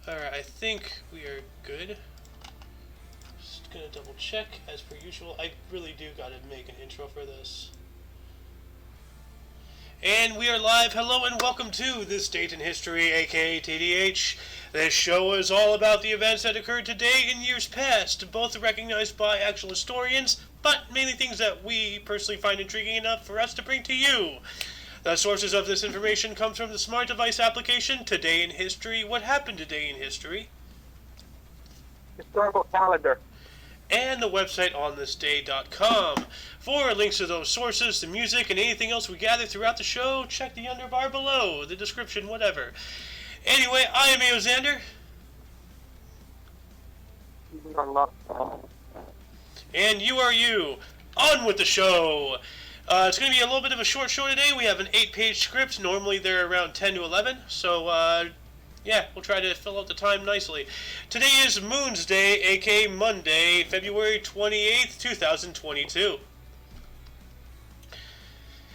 Alright, I think we are good. Just gonna double check as per usual. I really do gotta make an intro for this. And we are live. Hello and welcome to This Date in History, aka TDH. This show is all about the events that occurred today in years past, both recognized by actual historians, but mainly things that we personally find intriguing enough for us to bring to you. The sources of this information comes from the smart device application Today in History. What happened today in history? Historical calendar. And the website onthisday.com. For links to those sources, the music, and anything else we gather throughout the show, check the underbar below, the description, whatever. Anyway, I am Eozander. And you are you. On with the show. It's going to be a little bit of a short show today. We have an 8-page script. Normally they're around 10 to 11. So, yeah, we'll try to fill out the time nicely. Today is Moon's Day, aka Monday, February 28th, 2022.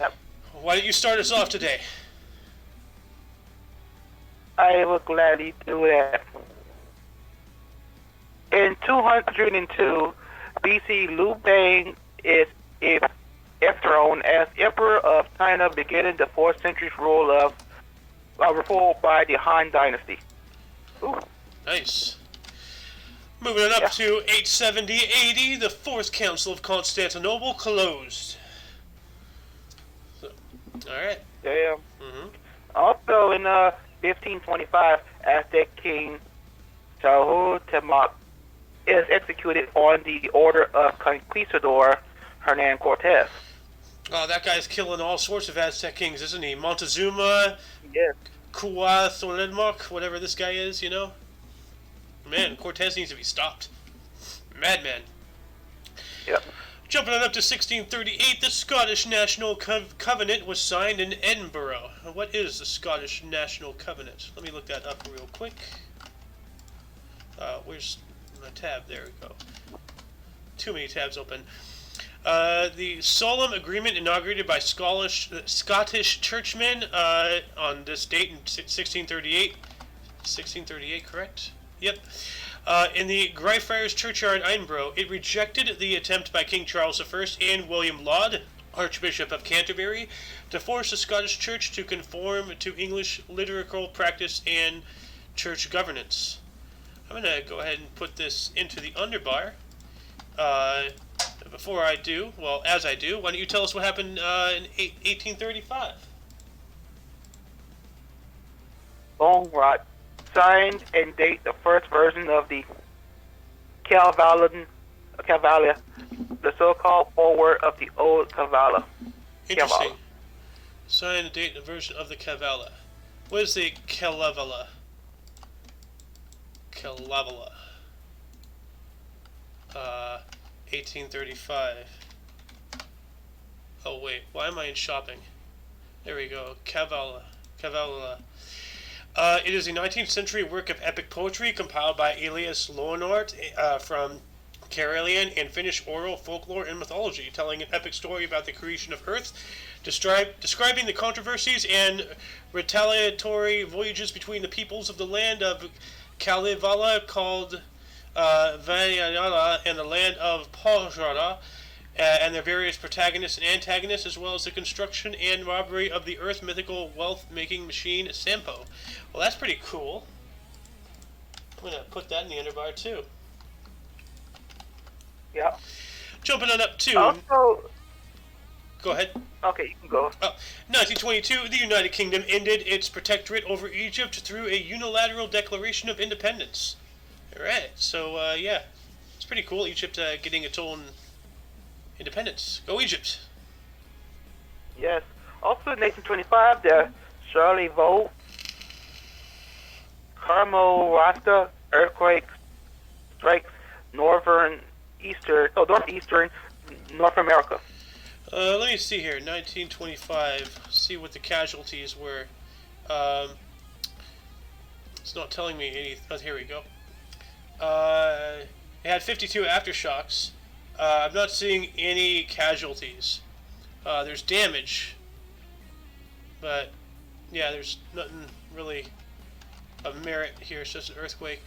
Yep. Why don't you start us off today? I will gladly do that. In 202 BC, Liu Bang is enthroned as Emperor of China, beginning the 4th century's rule by the Han Dynasty. Ooh. Nice. Moving on up to 870 AD, the 4th Council of Constantinople closed. Alright. Damn. Mm-hmm. Also in 1525, Aztec King Temoc is executed on the order of Conquistador Hernan Cortez. Oh, that guy's killing all sorts of Aztec kings, isn't he? Montezuma, Yes. Cuauhtémoc, whatever this guy is, you know? Man, Cortez needs to be stopped. Madman. Yep. Jumping on up to 1638, the Scottish National Covenant was signed in Edinburgh. What is the Scottish National Covenant? Let me look that up real quick. Where's my tab? There we go. Too many tabs open. The solemn agreement inaugurated by Scottish churchmen on this date in 1638. 1638, correct? Yep. In the Greyfriars Churchyard, Edinburgh, it rejected the attempt by King Charles I and William Laud, Archbishop of Canterbury, to force the Scottish Church to conform to English liturgical practice and church governance. I'm going to go ahead and put this into the underbar. Before I do, well, as I do, why don't you tell us what happened in 1835? Longrot signed and date the first version of the Cavalia, the so-called foreword of the old Cavalia. Interesting. Sign and date and version of the Cavalia. What is the Cavalia? Cavalia. 1835. Oh wait, why am I in shopping? There we go. Cavalia. It is a 19th century work of epic poetry compiled by Elias Leonhardt from Karelian and Finnish oral folklore and mythology, telling an epic story about the creation of Earth, describing the controversies and retaliatory voyages between the peoples of the land of Kalevala, called Vayala, and the land of Pajara, and their various protagonists and antagonists, as well as the construction and robbery of the Earth mythical wealth-making machine Sampo. Well, that's pretty cool. I'm going to put that in the underbar, too. Yeah. Jumping on up to... Also... Go ahead. Okay, you can go. 1922, the United Kingdom ended its protectorate over Egypt through a unilateral declaration of independence. Alright, so, yeah. It's pretty cool, Egypt getting its own independence. Go Egypt! Yes. Also in 1825, the Charlevoix Carmo-Rasta earthquake strikes northeastern North America. Let me see here. 1925. See what the casualties were. It's not telling me any. Oh, here we go. It had 52 aftershocks. I'm not seeing any casualties. There's damage, but yeah, there's nothing really of merit here. It's just an earthquake.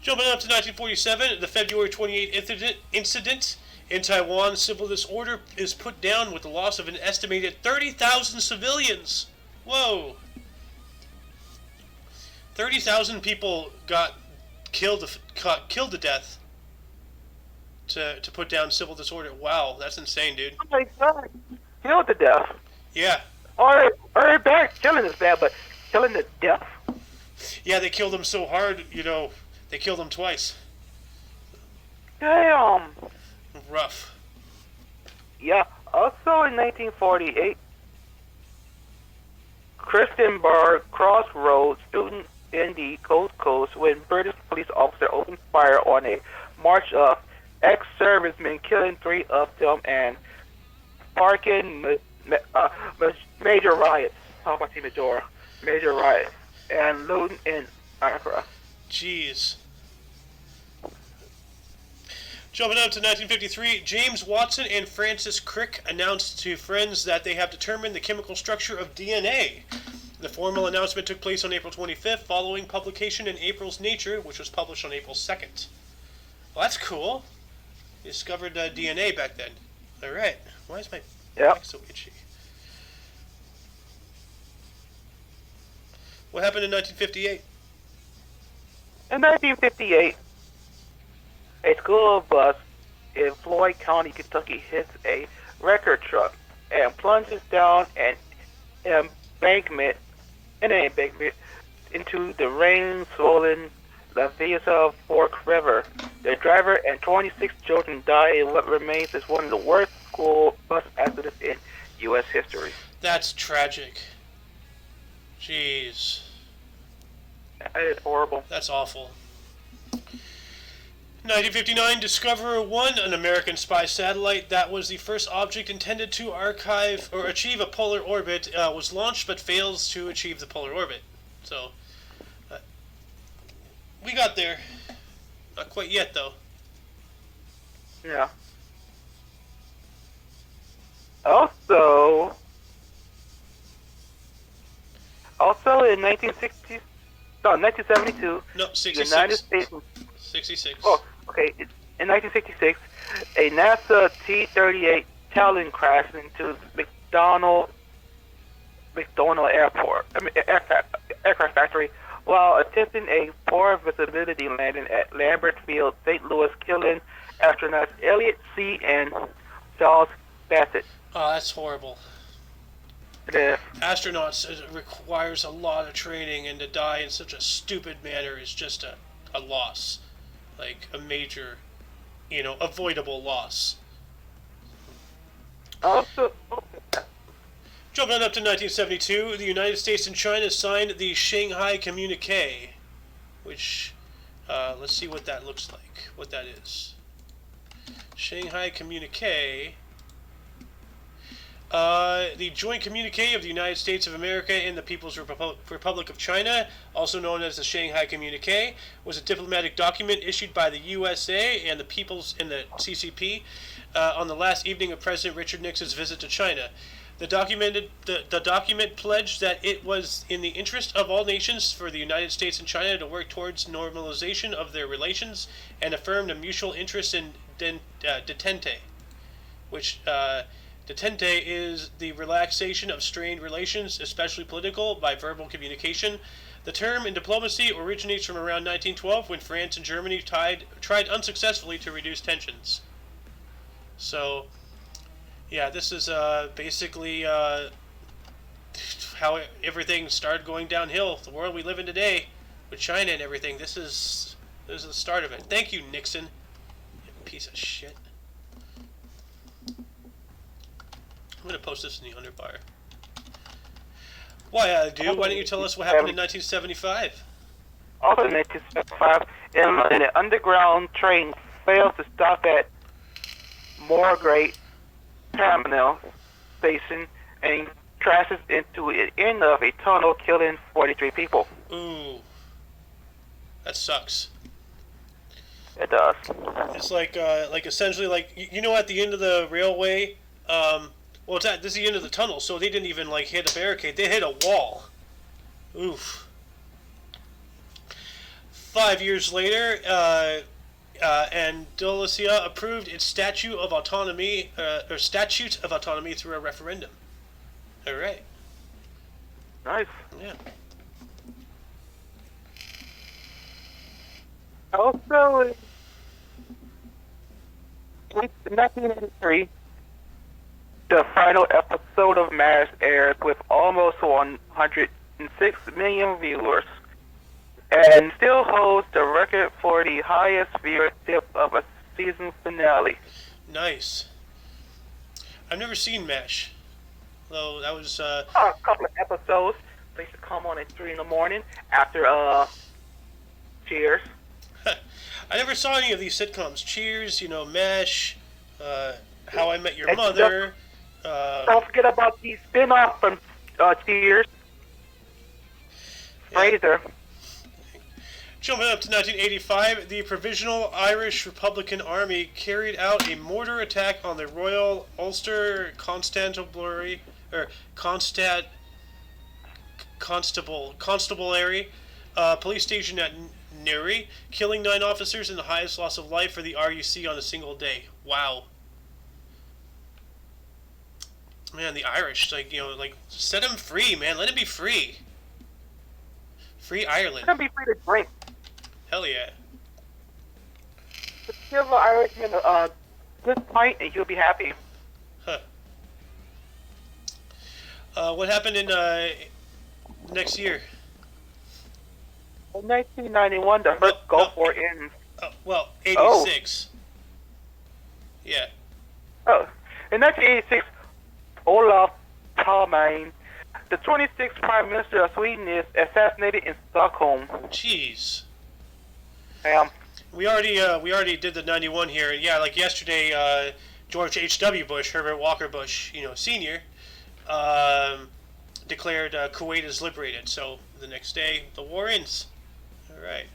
Jumping up to 1947, the February 28th incident in Taiwan, civil disorder is put down with the loss of an estimated 30,000 civilians. Whoa. 30,000 people got killed to death to put down civil disorder. Wow, that's insane, dude. Oh my God. Killed to death. Yeah. Or back killing is bad, but killing to death? Yeah, they killed him so hard, they killed him twice. Damn. Rough. Yeah. Also in 1948, Christiansburg Crossroads student in the Coast when British police officer opened fire on a march of ex-servicemen, killing 3 of them and sparking major riots. How about major riots and looting in Accra. Jeez. Jumping up to 1953, James Watson and Francis Crick announced to friends that they have determined the chemical structure of DNA. The formal announcement took place on April 25th, following publication in April's Nature, which was published on April 2nd. Well, that's cool. They discovered DNA back then. All right. Why is my back so itchy? What happened in 1958? In 1958, a school bus in Floyd County, Kentucky hits a record truck and plunges down an embankment into the rain-swollen Lavisa Fork River. The driver and 26 children die in what remains as one of the worst school bus accidents in U.S. history. That's tragic. Jeez. That is horrible. That's awful. 1959, Discoverer 1, an American spy satellite that was the first object intended to archive or achieve a polar orbit, was launched but fails to achieve the polar orbit. So, we got there. Not quite yet, though. Yeah. Also in 1972. No, 66. The United States. 66. Oh, okay. In 1966, a NASA T-38 Talon crashed into McDonald aircraft factory while attempting a poor visibility landing at Lambert Field, St. Louis, killing astronauts Elliot C. and Charles Bassett. Oh, that's horrible. Yeah. Astronauts, it requires a lot of training, and to die in such a stupid manner is just a loss. Like a major, avoidable loss. Also, jumping up to 1972, the United States and China signed the Shanghai Communique, which, let's see what that looks like, what that is. Shanghai Communique. The joint communique of the United States of America and the People's Republic of China, also known as the Shanghai Communique, was a diplomatic document issued by the USA and the peoples in the CCP on the last evening of President Richard Nixon's visit to China. The document pledged that it was in the interest of all nations for the United States and China to work towards normalization of their relations and affirmed a mutual interest in detente, which detente is the relaxation of strained relations, especially political, by verbal communication. The term in diplomacy originates from around 1912 when France and Germany tried unsuccessfully to reduce tensions. So, yeah, this is basically how everything started going downhill. The world we live in today, with China and everything, this is the start of it. Thank you, Nixon. You piece of shit. I'm going to post this in the underbar. Why don't you tell us what happened in 1975? Also in 1975, an underground train fails to stop at Moorgate Terminal Station and crashes into the end of a tunnel, killing 43 people. Ooh. That sucks. It does. It's like essentially at the end of the railway, well, this is the end of the tunnel, so they didn't even hit a barricade. They hit a wall. Oof. 5 years later, Andalusia approved its Statute of Autonomy through a referendum. All right. Nice. Yeah. Also, in 1983, the final episode of MASH aired with almost 106 million viewers, and still holds the record for the highest viewership of a season finale. Nice. I've never seen MASH, though that was. A couple of episodes. They used to come on at 3 in the morning after Cheers. I never saw any of these sitcoms. Cheers, MASH, How I Met Your And Mother. Don't forget about the spin-off from Cheers. Fraser. Jumping up to 1985, the Provisional Irish Republican Army carried out a mortar attack on the Royal Ulster Constabulary police station at Newry, killing 9 officers and the highest loss of life for the RUC on a single day. Wow. Man, the Irish, set them free, man. Let them be free. Free Ireland. Let them be free to drink. Hell yeah. Just give the Irishman a good pint and he'll be happy. Huh. What happened in next year? In 1991, the first Gulf War ends. 86. Yeah. Oh, in 1986, Olof Palme, the 26th Prime Minister of Sweden, is assassinated in Stockholm. Jeez. We already did the 91 here. Yeah, like yesterday, George H.W. Bush, Herbert Walker Bush, Senior, declared Kuwait is liberated. So the next day, the war ends. All right.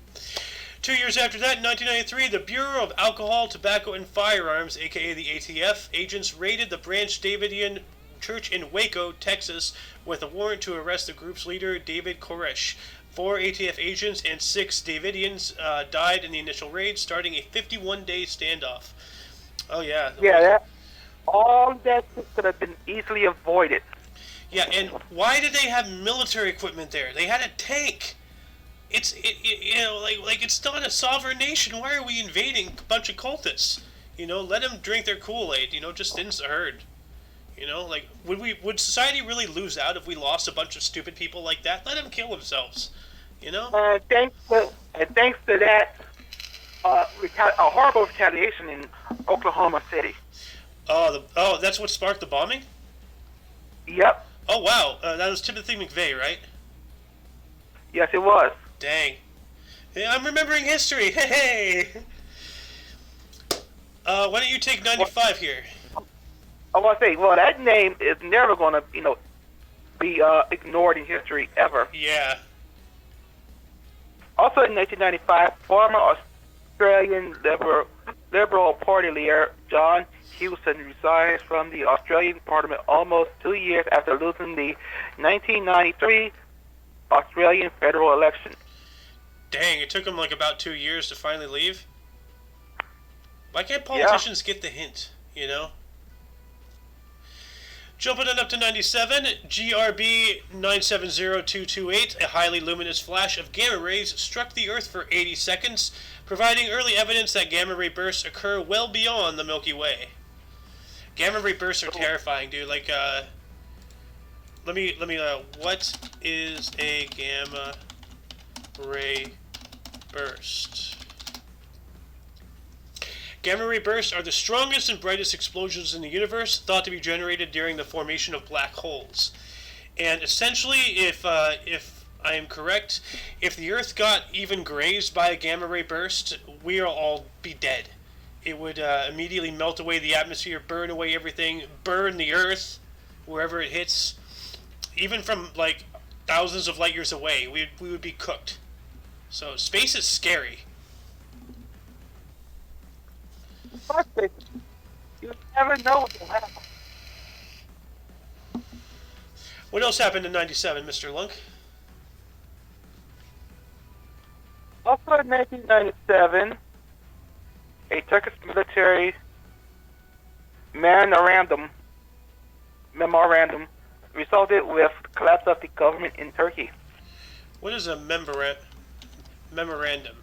2 years after that, in 1993, the Bureau of Alcohol, Tobacco, and Firearms, aka the ATF, agents raided the Branch Davidian Church in Waco, Texas, with a warrant to arrest the group's leader, David Koresh. 4 ATF agents and 6 Davidians died in the initial raid, starting a 51-day standoff. Oh, yeah. All that could have been easily avoided. Yeah, and why did they have military equipment there? They had a tank. It's not a sovereign nation. Why are we invading a bunch of cultists? Let them drink their Kool-Aid. Just thin the herd. Would society really lose out if we lost a bunch of stupid people like that? Let them kill themselves. Thanks to that, a horrible retaliation in Oklahoma City. Oh, that's what sparked the bombing? Yep. Oh, wow. That was Timothy McVeigh, right? Yes, it was. Dang. Yeah, I'm remembering history. Hey! Why don't you take 95 here? I want to say, that name is never going to, be ignored in history ever. Yeah. Also in 1995, former Australian Liberal Party leader John Hewson resigns from the Australian Parliament almost 2 years after losing the 1993 Australian federal election. Dang, it took him about 2 years to finally leave? Why can't politicians get the hint, Jumping on up to 97, GRB 970228, a highly luminous flash of gamma rays struck the Earth for 80 seconds, providing early evidence that gamma ray bursts occur well beyond the Milky Way. Gamma ray bursts are terrifying, dude. Let me, what is a gamma ray burst? Gamma ray bursts are the strongest and brightest explosions in the universe, thought to be generated during the formation of black holes. And essentially, if I am correct, if the Earth got even grazed by a gamma ray burst, we'll all be dead. It would immediately melt away the atmosphere, burn away everything, burn the Earth wherever it hits. Even from thousands of light years away, we would be cooked. So space is scary. You never know what will happen. What else happened in 97, Mr. Lunk? Also in 1997, a Turkish military memorandum resulted with collapse of the government in Turkey. What is a memorandum? Memorandum.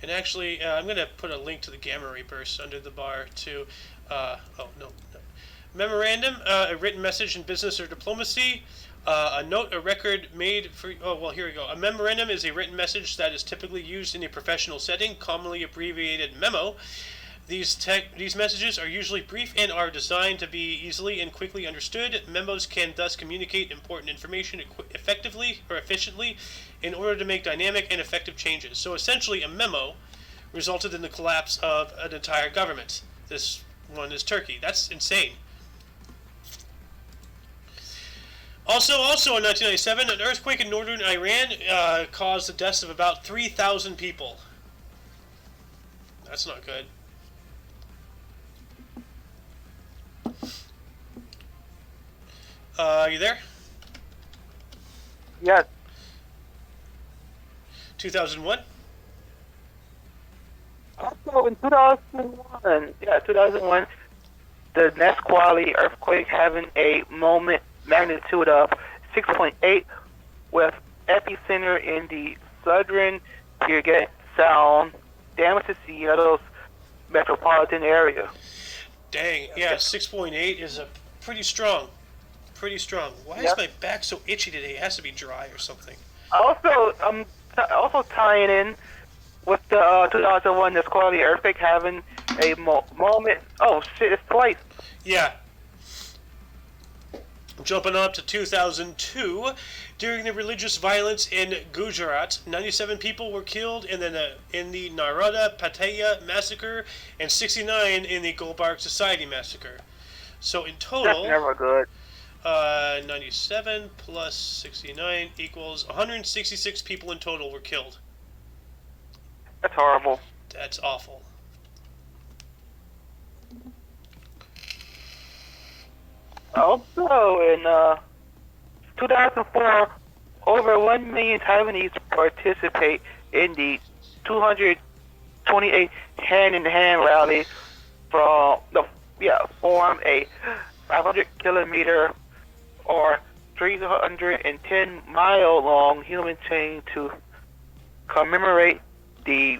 And actually, I'm going to put a link to the gamma ray burst under the bar too. No. Memorandum, a written message in business or diplomacy. A note, a record made for... Oh, well, here we go. A memorandum is a written message that is typically used in a professional setting, commonly abbreviated memo. These messages are usually brief and are designed to be easily and quickly understood. Memos can thus communicate important information effectively or efficiently in order to make dynamic and effective changes. So essentially, a memo resulted in the collapse of an entire government. This one is Turkey. That's insane. Also in 1997, an earthquake in northern Iran caused the deaths of about 3,000 people. That's not good. You there? Yes. 2001? Also in 2001, the Nesqually earthquake having a moment magnitude of 6.8 with epicenter in the southern Puget Sound, damage to Seattle's metropolitan area. Dang, yeah, 6.8 is a pretty strong. Why is my back so itchy today? It has to be dry or something. Also tying in with the 2001 Nesqually earthquake having a moment. Oh shit! It's twice. Yeah. Jumping up to 2002, during the religious violence in Gujarat, 97 people were killed in the Naroda Pattaya massacre and 69 in the Gulbarg Society massacre. So in total, that's never good. 97 plus 69 equals 166 people in total were killed. That's horrible. That's awful. Also, in 2004, over 1 million Taiwanese participate in the 228 hand-in-hand rally form a 500-kilometer or 310-mile-long human chain to commemorate the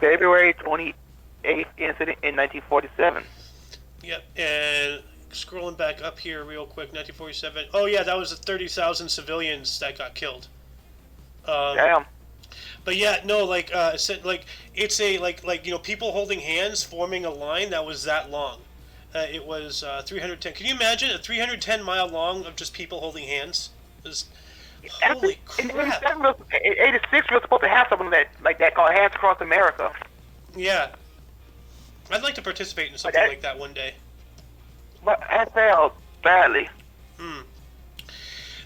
February 28th incident in 1947. Yep, and scrolling back up here real quick, 1947. Oh yeah, that was the 30,000 civilians that got killed. Damn. But yeah, no, it's a people holding hands forming a line that was that long. It was 310. Can you imagine a 310-mile long of just people holding hands? Holy crap! In 86, we were supposed to have something that called Hands Across America. Yeah, I'd like to participate in something like that one day. But I failed badly.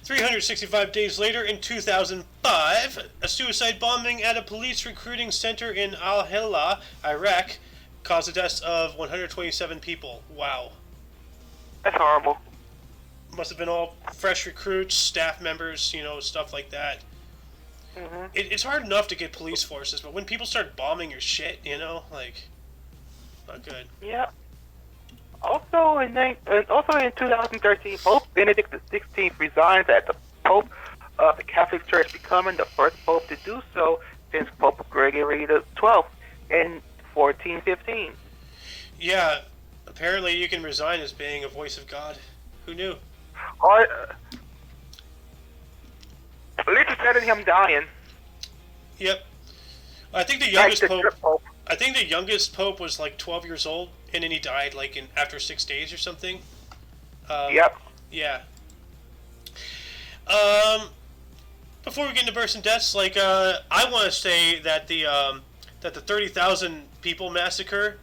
365 days later, in 2005, a suicide bombing at a police recruiting center in Al-Hillah, Iraq, caused the deaths of 127 people. Wow. That's horrible. Must have been all fresh recruits, staff members, stuff like that. Mm-hmm. It's hard enough to get police forces, but when people start bombing your shit, not good. Yeah. Also in 2013, Pope Benedict XVI resigns as the Pope of the Catholic Church, becoming the first Pope to do so since Pope Gregory XII in 1415. Yeah, apparently you can resign as being a voice of God. Who knew? At least it's better than him dying. Yep. I think the youngest pope was like 12 years old, and then he died after 6 days or something. Yep. Yeah. Before we get into births and deaths, I want to say that the 30,000 people massacre,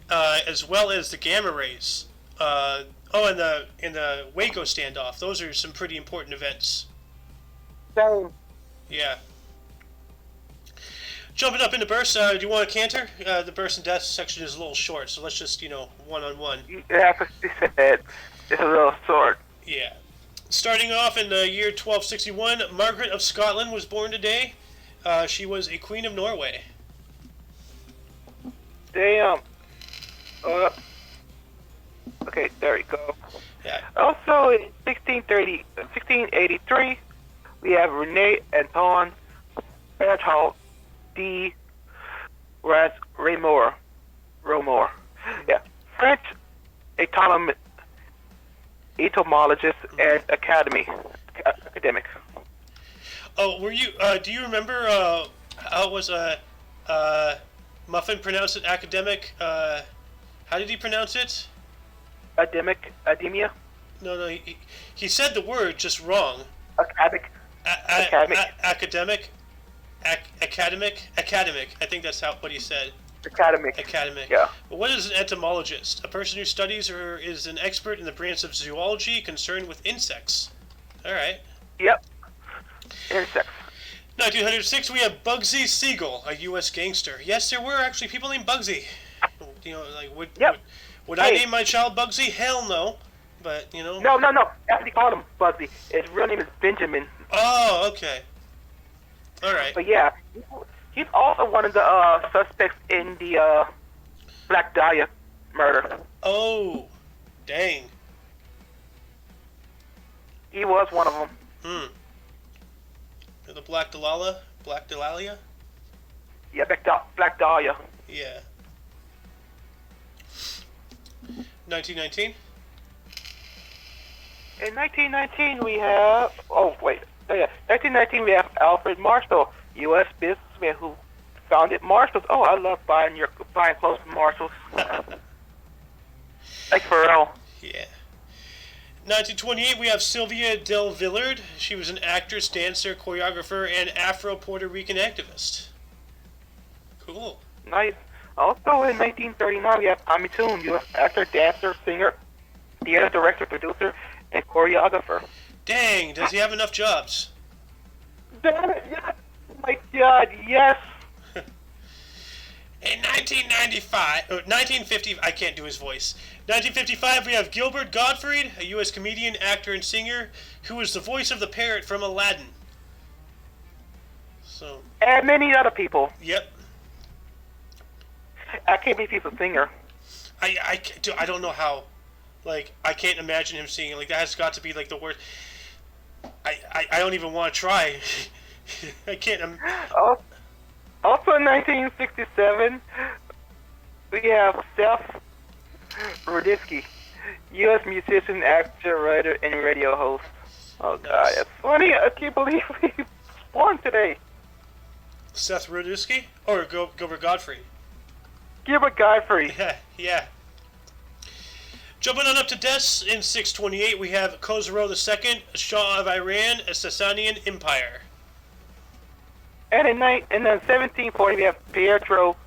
as well as the gamma rays, and the Waco standoff, those are some pretty important events. Same. Yeah. Jumping up into bursts, do you want to canter? The bursts and deaths section is a little short, so let's just, one-on-one. Yeah, it's a little short. Yeah. Starting off in the year 1261, Margaret of Scotland was born today. She was a queen of Norway. Damn. Okay, there you go. Yeah. Also in 1683, we have Rene Anton Berthold de Romor. Yeah. French entomologist and academic. Oh, were you? Do you remember how was Muffin pronounced it? Academic. How did he pronounce it? Academia? No. He said the word just wrong. Academic. Academic. Academic. I think that's what he said. Academic. Yeah. But what is an entomologist? A person who studies or is an expert in the branch of zoology concerned with insects. All right. Yep. Insects. 1906, we have Bugsy Siegel, a U.S. gangster. Yes, there were actually people named Bugsy. You know, like would I name my child Bugsy? Hell no. But you know. No. Actually, called him Bugsy. His real name is Benjamin. Oh, okay. All right. But yeah, he's also one of the suspects in the Black Dahlia murder. Oh, dang. He was one of them. The Black Dahlia? Black Dahlia? Yeah, Black Dahlia. Yeah. 1919? In 1919, we have... Oh, wait. Oh, yeah. 1919, we have Alfred Marshall, U.S. businessman who founded Marshalls. Oh, I love buying clothes from Marshalls. Like for real. Yeah. 1928, we have Sylvia Del Villard. She was an actress, dancer, choreographer, and Afro-Puerto Rican activist. Cool. Nice. Also in 1939, we have Tommy Tune, U.S. actor, dancer, singer, theater director, producer, and choreographer. Dang, does he have enough jobs? Damn it, yes! My God, yes! In 1950, I can't do his voice. 1955, we have Gilbert Godfrey, a U.S. comedian, actor, and singer, who was the voice of the parrot from Aladdin. So. And many other people. Yep. I can't believe he's a singer. I don't know how. Like, I can't imagine him singing. Like, that has got to be, like, the worst. I don't even want to try. I can't. Also in 1967, we have Seth Rudisky, U.S. musician, actor, writer, and radio host. Oh, God, that's funny. I can't believe he's born today. Seth Rudisky? Or Gilbert Godfrey? Gilbert Godfrey. Yeah. Jumping on up to deaths in 628, we have Khosrow II, Shah of Iran, a Sasanian Empire. And in 1740, we have Pietro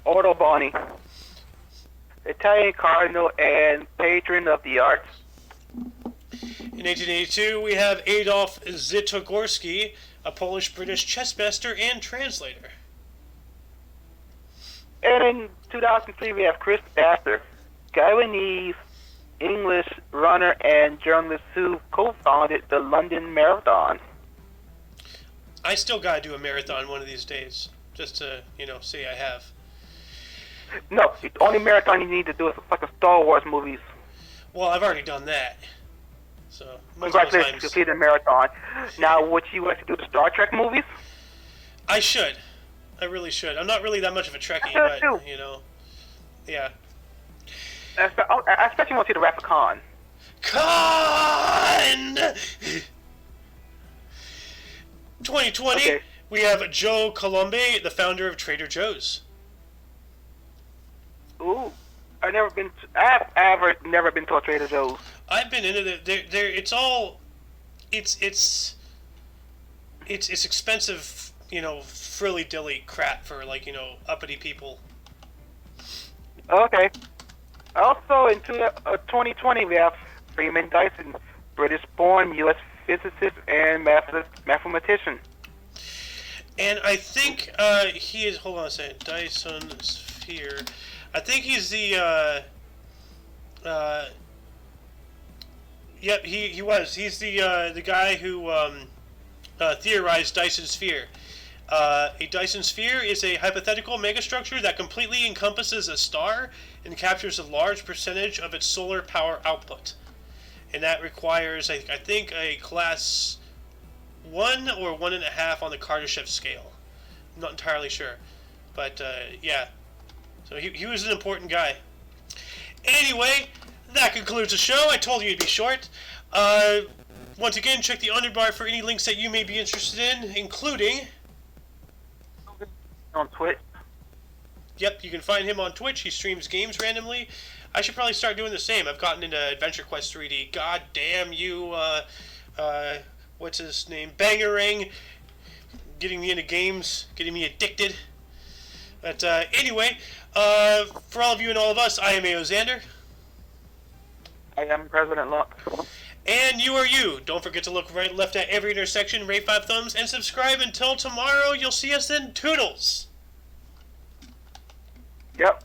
Ottoboni, Italian cardinal and patron of the arts. In 1882, we have Adolf Zytogorsky, a Polish-British chess master and translator. And in 2003, we have Chris Astor, Guyanese English runner and journalist who co-founded the London Marathon. I still gotta do a marathon one of these days, just to, say I have. No, the only marathon you need to do is like a Star Wars movies. Well, I've already done that. So, congratulations, you completed a marathon. Now, would you like to do the Star Trek movies? I should. I really should. I'm not really that much of a Trekkie, but, yeah. I especially want to see the Wrath of Khan. Khan! 2020, okay. We have Joe Colombe, the founder of Trader Joe's. Ooh, I've never been to a Trader Joe's. I've been into it's expensive, frilly dilly crap for uppity people. Okay. Also in 2020 we have Freeman Dyson, British-born U.S. physicist and mathematician. And I think he is. Hold on a second. Dyson Sphere. I think he's the. Yep, he was. He's the guy who theorized Dyson sphere. A Dyson sphere is a hypothetical megastructure that completely encompasses a star and captures a large percentage of its solar power output. And that requires, I think, a class 1 or 1.5 on the Kardashev scale. I'm not entirely sure. But, yeah. So he was an important guy. Anyway, that concludes the show. I told you it'd be short. Once again, check the underbar for any links that you may be interested in, including... On Twitch. Yep, you can find him on Twitch. He streams games randomly. I should probably start doing the same. I've gotten into Adventure Quest 3D. God damn you, what's his name? Bangerang. Getting me into games. Getting me addicted. But, anyway, for all of you and all of us, I am A.O. Xander. I am President Luck. And you are you. Don't forget to look right and left at every intersection, rate 5 thumbs, and subscribe until tomorrow. You'll see us in Toodles. Yep.